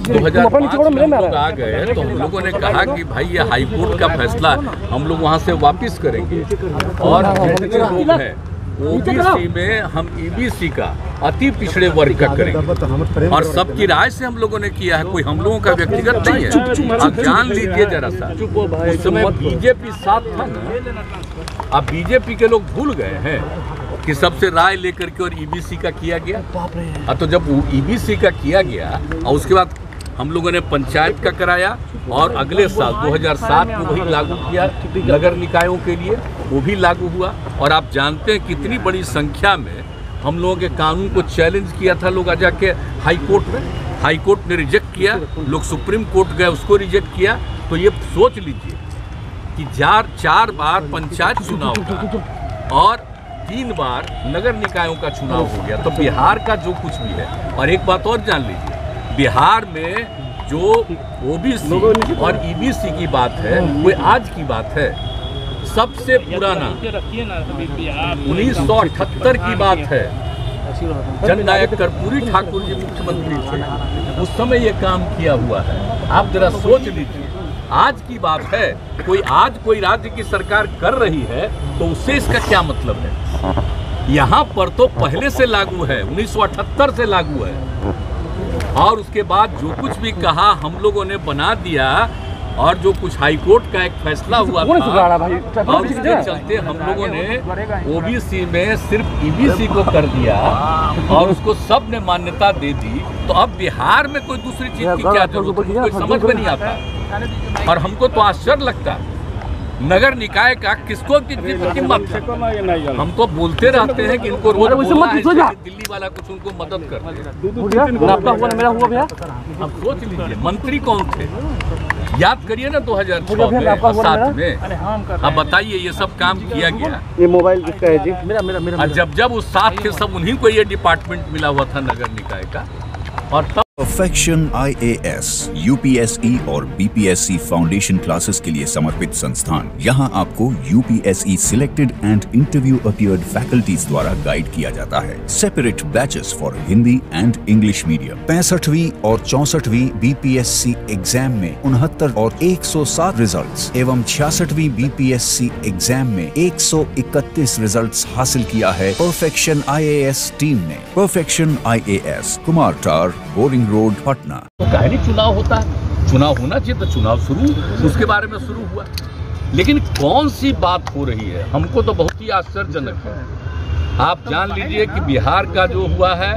2005 में हम लोग आ गए तो हम लोगों ने कहा कि भाई ये हाई कोर्ट का फैसला हम लोग वहाँ से वापस करेंगे और जितने लोग हैं ओबीसी में हम ईबीसी का अति पिछड़े वर्ग का करेंगे और सबकी राय से हम लोगों ने किया है, कोई हम लोगों का व्यक्तिगत नहीं है। आप जान लीजिए जरा सा, उस समय बीजेपी साथ था ना, अब बीजेपी के लोग भूल गए हैं कि सबसे राय लेकर के और ईबीसी का किया गया। तो जब ईबीसी का किया गया और उसके बाद हम लोगों ने पंचायत का कराया और अगले साल 2007 में वही लागू किया नगर निकायों के लिए, वो भी लागू हुआ। और आप जानते हैं कितनी बड़ी संख्या में हम लोगों के कानून को चैलेंज किया था लोग आजा के हाई कोर्ट में, हाई कोर्ट ने रिजेक्ट किया, लोग सुप्रीम कोर्ट गए उसको रिजेक्ट किया। तो ये सोच लीजिए कि 4 बार पंचायत चुनाव का और 3 बार नगर निकायों का चुनाव हो गया। तो बिहार का जो कुछ भी है, और एक बात और जान लीजिए, बिहार में जो ओबीसी और ईबीसी की बात है वो आज की बात है, सबसे पुराना 1978 की बात है। जननायक कर्पूरी ठाकुर जी मुख्यमंत्री थे, उस समय ये काम किया हुआ है। आप जरा सोच लीजिए, आज की बात है, कोई राज्य की सरकार कर रही है तो उससे इसका क्या मतलब है। यहाँ पर तो पहले से लागू है, 1978 से लागू है और उसके बाद जो कुछ भी कहा हम लोगों ने बना दिया और जो कुछ हाई कोर्ट का एक फैसला हुआ था और उसके चलते हम लोगों ने ओबीसी में सिर्फ ईबीसी को कर दिया और उसको सब ने मान्यता दे दी। तो अब बिहार में कोई दूसरी चीज की क्या जरूरत है, कोई समझ में नहीं आता। और हमको तो आश्चर्य लगता है नगर निकाय का किसको कीमत है। हम तो बोलते रहते हैं कि इनको रोज दिल्ली वाला कुछ उनको मदद करते हैं। अब सोच लीजिए मंत्री कौन थे, याद करिए ना 2006 में 7 में। अब बताइए ये सब काम किया गया। ये मोबाइल किसका है जी? मेरा। जब उस साथ थे सब उन्हीं को ये डिपार्टमेंट मिला हुआ था नगर निकाय का। और तब परफेक्शन IAS, UPSE और BPSC फाउंडेशन क्लासेस के लिए समर्पित संस्थान। यहाँ आपको UPSE selected and interview appeared faculties द्वारा गाइड किया जाता है। Separate batches for Hindi and English medium. 65वीं और 64वीं BPSC एग्जाम में 69 और 107 रिजल्ट्स एवं 66वीं BPSC एग्जाम में 131 रिजल्ट्स हासिल किया है परफेक्शन IAS टीम ने। परफेक्शन IAS, कुमार टार, बोरिंग रोड, पटना। तो काहे नहीं चुनाव होता है, चुनाव होना चाहिए। तो चुनाव शुरू उसके बारे में शुरू हुआ, लेकिन कौन सी बात हो रही है हमको तो बहुत ही आश्चर्यजनक है। आप जान लीजिए कि बिहार का जो हुआ है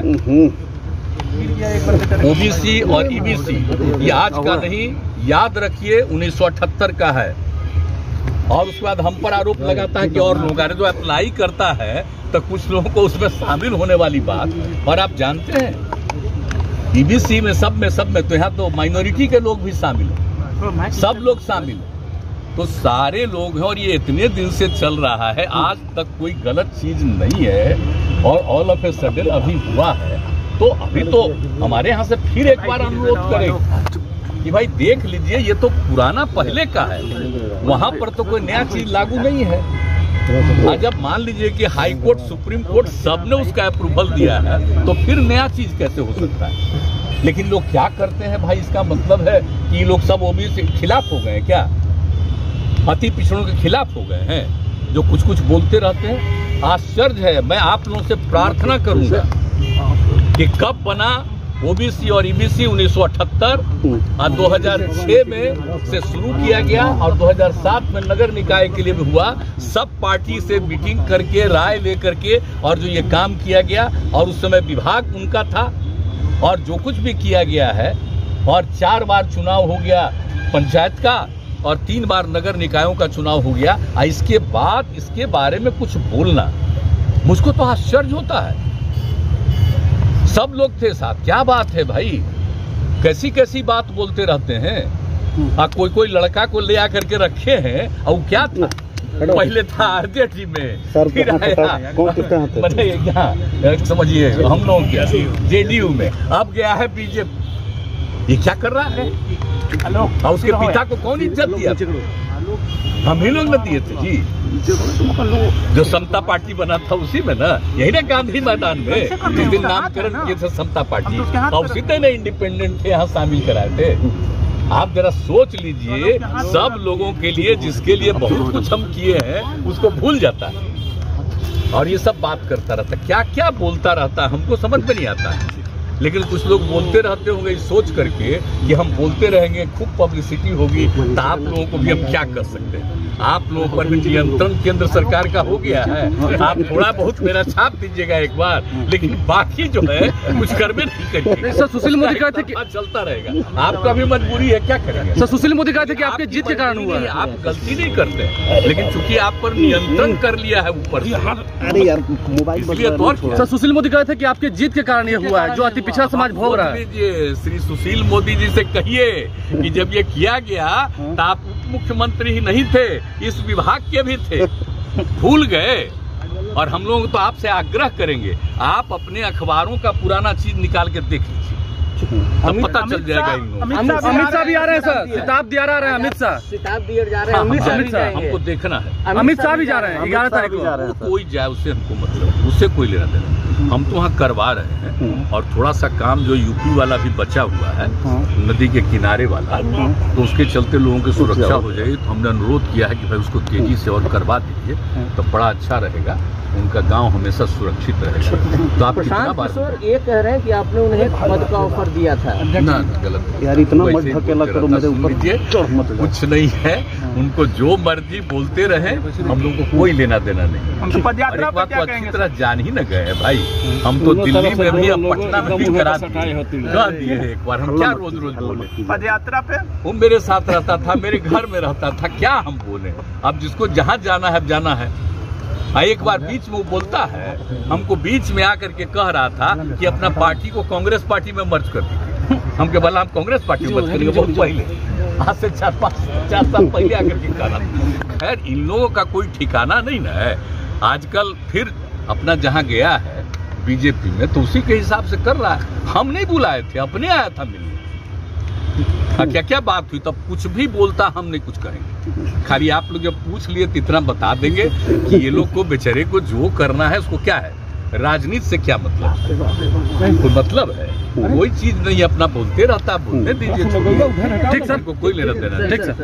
ओबीसी और ईबीसी, ये आज का नहीं, याद रखिए 1978 का है। और उसके बाद हम पर आरोप लगाता है कि और लोग जो अप्लाई करता है तो कुछ लोगों को उसमें शामिल होने वाली बात। और आप जानते हैं ईबीसी में सब में तो यहाँ तो माइनॉरिटी के लोग भी शामिल हैं, सब लोग शामिल हैं। तो सारे लोग हैं और ये इतने दिन से चल रहा है, आज तक कोई गलत चीज नहीं है। और ऑल ऑफ ए सडन अभी हुआ है, तो अभी तो हमारे यहाँ से फिर एक बार अनुरोध करें कि भाई देख लीजिए, ये तो पुराना पहले का है, वहां पर तो कोई नया चीज लागू नहीं है। जब मान लीजिए कि हाई कोर्ट, सुप्रीम कोर्ट सबने उसका अप्रूवल दिया है तो फिर नया चीज कैसे हो सकता है। लेकिन लोग क्या करते हैं भाई, इसका मतलब है कि ये लोग सब ओबीसी के खिलाफ हो गए क्या, अति पिछड़ों के खिलाफ हो गए हैं, जो कुछ बोलते रहते हैं। आश्चर्य है। मैं आप लोगों से प्रार्थना करूंगा कि कब बना ओबीसी और ईबीसी, 1978 और 2006 में से शुरू किया गया और 2007 में नगर निकाय के लिए भी हुआ। सब पार्टी से मीटिंग करके राय लेकर के और जो ये काम किया गया, और उस समय विभाग उनका था और जो कुछ भी किया गया है। और 4 बार चुनाव हो गया पंचायत का और 3 बार नगर निकायों का चुनाव हो गया। इसके बाद इसके बारे में कुछ बोलना मुझको तो आश्चर्य होता है। सब लोग थे साथ, क्या बात है भाई, कैसी बात बोलते रहते हैं। कोई लड़का को ले आकर के रखे हैं और क्या था, पहले था आरजेडी में, फिर आया समझिए हम लोग क्या जेडीयू में, अब गया है बीजेपी। ये क्या कर रहा है। और उसके पिता को कौन इज्जत दिया, हम ही लोग न दिए थे जी, जो समता पार्टी बना था उसी में ना, यही ना गांधी मैदान में जिस दिन नामकरण किए थे समता पार्टी, और उसी दिन इंडिपेंडेंट थे यहाँ शामिल कराए थे। आप जरा सोच लीजिए, सब लोगों के लिए जिसके लिए बहुत कुछ हम किए हैं उसको भूल जाता है और ये सब बात करता रहता है, क्या क्या बोलता रहता है, हमको समझ में नहीं आता है। लेकिन कुछ लोग बोलते रहते होंगे इस सोच करके कि हम बोलते रहेंगे, खूब पब्लिसिटी होगी, तो आप लोगों को भी हम क्या कर सकते हैं। आप लोगों पर भी नियंत्रण केंद्र सरकार का हो गया है, आप थोड़ा बहुत मेरा छाप दीजिएगा एक बार, लेकिन बाकी जो है कुछ करबे नहीं करेंगे। सर सुशील मोदी कहते कि चलता रहेगा, आपका भी मजबूरी है, क्या करेंगे। सर सुशील मोदी कहते कि आपके जीत के कारण हुआ है। आप गलती नहीं करते, लेकिन चूंकि आप पर नियंत्रण कर लिया है ऊपर से, अरे यार मोबाइल इसलिए तो और क्या। सर सुशील मोदी कहते कि आपके जीत के कारण ये हुआ है, जो अति पिछड़ा समाज भोग रहा है। श्री सुशील मोदी जी से कहिए कि जब ये किया गया तो आप उप मुख्यमंत्री ही नहीं थे, इस विभाग के भी थे, भूल गए। और हम लोग तो आपसे आग्रह करेंगे, आप अपने अखबारों का पुराना चीज निकाल के देख लीजिए, तब पता चल जाएगा इन लोगों को। अमित शाह भी आ रहे हैं सर, सिताब दिया रहे हैं अमित शाह, सिताब दिए जा रहे हैं। अमित शाह हमको देखना है, अमित शाह भी जा रहे हैं 11 तारीख को। कोई जाए उससे हमको मतलब, उससे कोई लेना देना, हम तो वहाँ करवा रहे हैं। और थोड़ा सा काम जो यूपी वाला भी बचा हुआ है, नदी के किनारे वाला, तो उसके चलते लोगों की सुरक्षा हो जाएगी, तो हमने अनुरोध किया है कि भाई उसको तेजी से और करवा दीजिए, तो बड़ा अच्छा रहेगा, उनका गांव हमेशा सुरक्षित रहेगा। तो आप कितना बार ये कह रहे हैं कि आपने उन्हें पद का ऑफर दिया था ना, गलत यार, इतना मत धकेला करो मेरे ऊपर, कुछ नहीं है, उनको जो मर्जी बोलते रहे, हम लोग को कोई लेना देना नहीं। और एक बात तो अच्छी तरह जान ही न गए भाई, हम तो दिल्ली में भी, अब पटना में भी करा दिए एक बार, हम क्या रोज रोज बोले। पदयात्रा पे वो मेरे साथ रहता था, मेरे घर में रहता था, क्या हम बोले। अब जिसको जहाँ जाना है जाना है। एक बार बीच में वो बोलता है, हमको बीच में आकर के कह रहा था कि अपना पार्टी को कांग्रेस पार्टी में मर्ज कर दीजिए। हम के बोला हम कांग्रेस पार्टी में मर्ज करेंगे, बहुत पहले, आज से 4 साल पहले आकर के कहा। खैर इन लोगों का कोई ठिकाना नहीं ना है। आजकल फिर अपना जहाँ गया है बीजेपी में, तो उसी के हिसाब से कर रहा है। हम नहीं बुलाए थे, अपने आया था मिलने। क्या क्या बात हुई, तब कुछ भी बोलता, हम नहीं कुछ कहेंगे। खाली आप लोग जब पूछ लिए तो इतना बता देंगे कि ये लोग को बेचारे को जो करना है उसको क्या है, राजनीति से क्या मतलब, कोई मतलब है, कोई चीज नहीं, अपना बोलते रहता, बोलने दीजिए, ठीक सर, को कोई लेना देना। ठीक सर,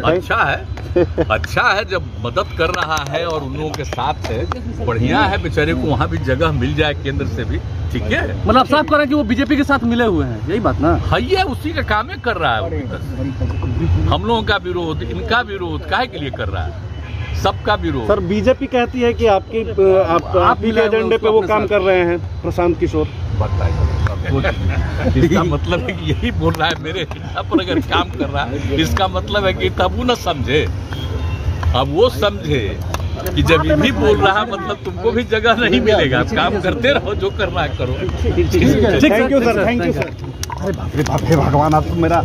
अच्छा है जब मदद कर रहा है और उन लोगों के साथ है, बढ़िया है, बेचारे को वहाँ भी जगह मिल जाए केंद्र से भी, ठीक है। मतलब साफ कर रहे हैं कि वो बीजेपी के साथ मिले हुए हैं, यही बात ना है, ये उसी का काम कर रहा है। हम लोगों का विरोध, इनका विरोध काहे के लिए कर रहा है, सबका विरोध। सर बीजेपी कहती है कि आपके एजेंडे पे वो काम कर रहे हैं प्रशांत किशोर। बताइए, इसका मतलब है कि यही बोल रहा है मेरे पर अगर काम कर रहा है, इसका मतलब है कि तब वो न समझे, अब वो समझे कि जब ये भी बोल रहा मतलब तुमको भी जगह नहीं मिलेगा, काम करते रहो, जो करना है करो। Thank you sir, thank you sir. अरे बाप रे बाप, हे भगवान, आप तो मेरा